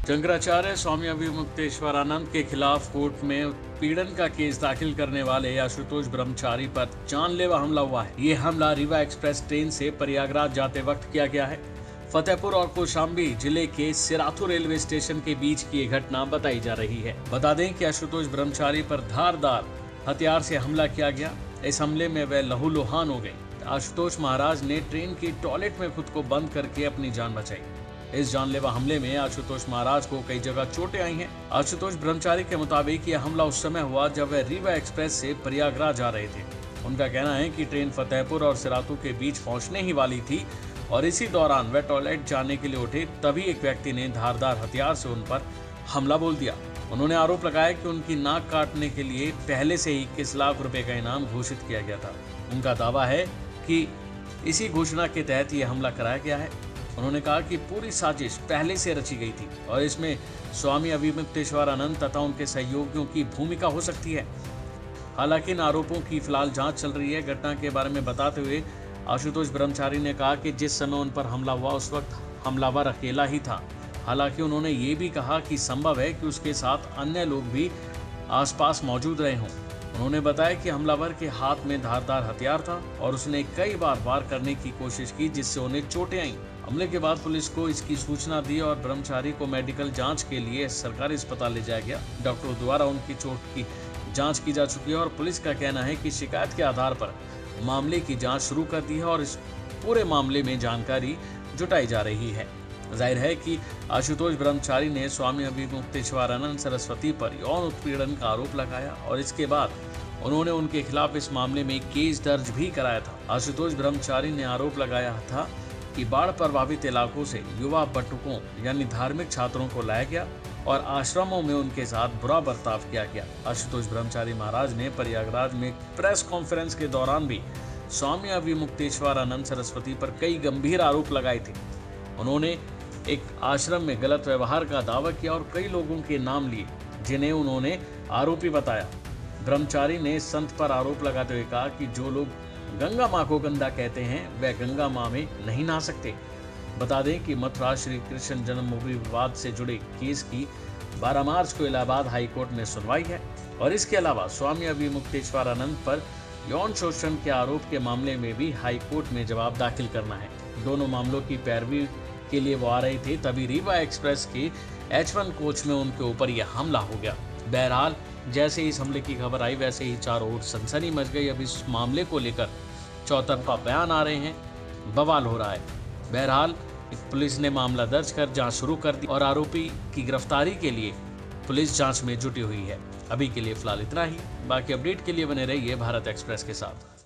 शंकराचार्य स्वामी अभिमुक्तेश्वरानंद के खिलाफ कोर्ट में उत्पीड़न का केस दाखिल करने वाले आशुतोष ब्रह्मचारी पर जानलेवा हमला हुआ है। ये हमला रीवा एक्सप्रेस ट्रेन से प्रयागराज जाते वक्त किया गया है। फतेहपुर और कौशाम्बी जिले के सिराथू रेलवे स्टेशन के बीच की ये घटना बताई जा रही है। बता दें कि आशुतोष ब्रह्मचारी पर धारदार हथियार से हमला किया गया। इस हमले में वह लहूलुहान हो गए। आशुतोष महाराज ने ट्रेन की टॉयलेट में खुद को बंद करके अपनी जान बचाई। इस जानलेवा हमले में आशुतोष महाराज को कई जगह चोटें आई हैं। आशुतोष ब्रह्मचारी के मुताबिक यह हमला उस समय हुआ जब वह रीवा एक्सप्रेस से प्रयागराज जा रहे थे। उनका कहना है कि ट्रेन फतेहपुर और सिराथू के बीच पहुंचने ही वाली थी और इसी दौरान वह टॉयलेट जाने के लिए उठे, तभी एक व्यक्ति ने धारदार हथियार से उन पर हमला बोल दिया। उन्होंने आरोप लगाया कि उनकी नाक काटने के लिए पहले से ही 21 लाख रुपए का इनाम घोषित किया गया था। उनका दावा है कि इसी घोषणा के तहत यह हमला कराया गया है। उन्होंने कहा कि पूरी साजिश पहले से रची गई थी और इसमें स्वामी अभिमुक्तेश्वरानंद तथा उनके सहयोगियों की भूमिका हो सकती है। हालांकि इन आरोपों की फिलहाल जांच चल रही है। घटना के बारे में बताते हुए आशुतोष ब्रह्मचारी ने कहा कि जिस समय उन पर हमला हुआ उस वक्त हमलावर अकेला ही था। हालांकि उन्होंने ये भी कहा कि संभव है कि उसके साथ अन्य लोग भी आसपास मौजूद रहे हों। उन्होंने बताया कि हमलावर के हाथ में धारदार हथियार था और उसने कई बार वार करने की कोशिश की, जिससे उन्हें चोटें आईं। हमले के बाद पुलिस को इसकी सूचना दी और ब्रह्मचारी को मेडिकल जांच के लिए सरकारी अस्पताल ले जाया गया। डॉक्टरों द्वारा उनकी चोट की जांच की जा चुकी है और पुलिस का कहना है कि शिकायत के आधार पर मामले की जांच शुरू कर दी है और इस पूरे मामले में जानकारी जुटाई जा रही है। जाहिर है कि आशुतोष ब्रह्मचारी ने स्वामी अभिमुक्तेश्वरानंद सरस्वती पर यौन उत्पीड़न का आरोप लगाया और इसके बाद उन्होंने उनके खिलाफ इस मामले में केस दर्ज भी कराया था। आशुतोष ब्रह्मचारी ने आरोप लगाया था कि बाढ़ प्रभावित इलाकों से युवा बटुकों यानी धार्मिक छात्रों को लाया गया और आश्रमों में उनके साथ बुरा बर्ताव किया गया। आशुतोष ब्रह्मचारी महाराज ने प्रयागराज में प्रेस कॉन्फ्रेंस के दौरान भी स्वामी अभिमुक्तेश्वरानंद सरस्वती पर कई गंभीर आरोप लगाए थे। उन्होंने एक आश्रम में गलत व्यवहार का दावा किया और कई लोगों के नाम लिए जिन्हें उन्होंने आरोपी बताया। ब्रह्मचारी ने संत पर आरोप लगाते हुए कहा कि जो लोग गंगा माँ को गंदा कहते हैं वह गंगा माँ में नहीं नहा सकते। बता दें कि मथुरा श्री कृष्ण जन्मभूमि विवाद से जुड़े केस की 12 मार्च को इलाहाबाद हाई कोर्ट में सुनवाई है और इसके अलावा स्वामी अभिमुक्तेश्वरानंद पर यौन शोषण के आरोप के मामले में भी हाई कोर्ट में जवाब दाखिल करना है। दोनों मामलों की पैरवी के लिए वो आ रहे थे, तभी रीवा एक्सप्रेस के H1 कोच में उनके ऊपर यह हमला हो गया। बहरहाल जैसे ही इस हमले की खबर आई वैसे ही चारों ओर सनसनी मच गई। अब इस मामले को लेकर चौतरफा बयान आ रहे हैं, बवाल हो रहा है। बहरहाल पुलिस ने मामला दर्ज कर जांच शुरू कर दी और आरोपी की गिरफ्तारी के लिए पुलिस जांच में जुटी हुई है। अभी के लिए फिलहाल इतना ही। बाकी अपडेट के लिए बने रहिए भारत एक्सप्रेस के साथ।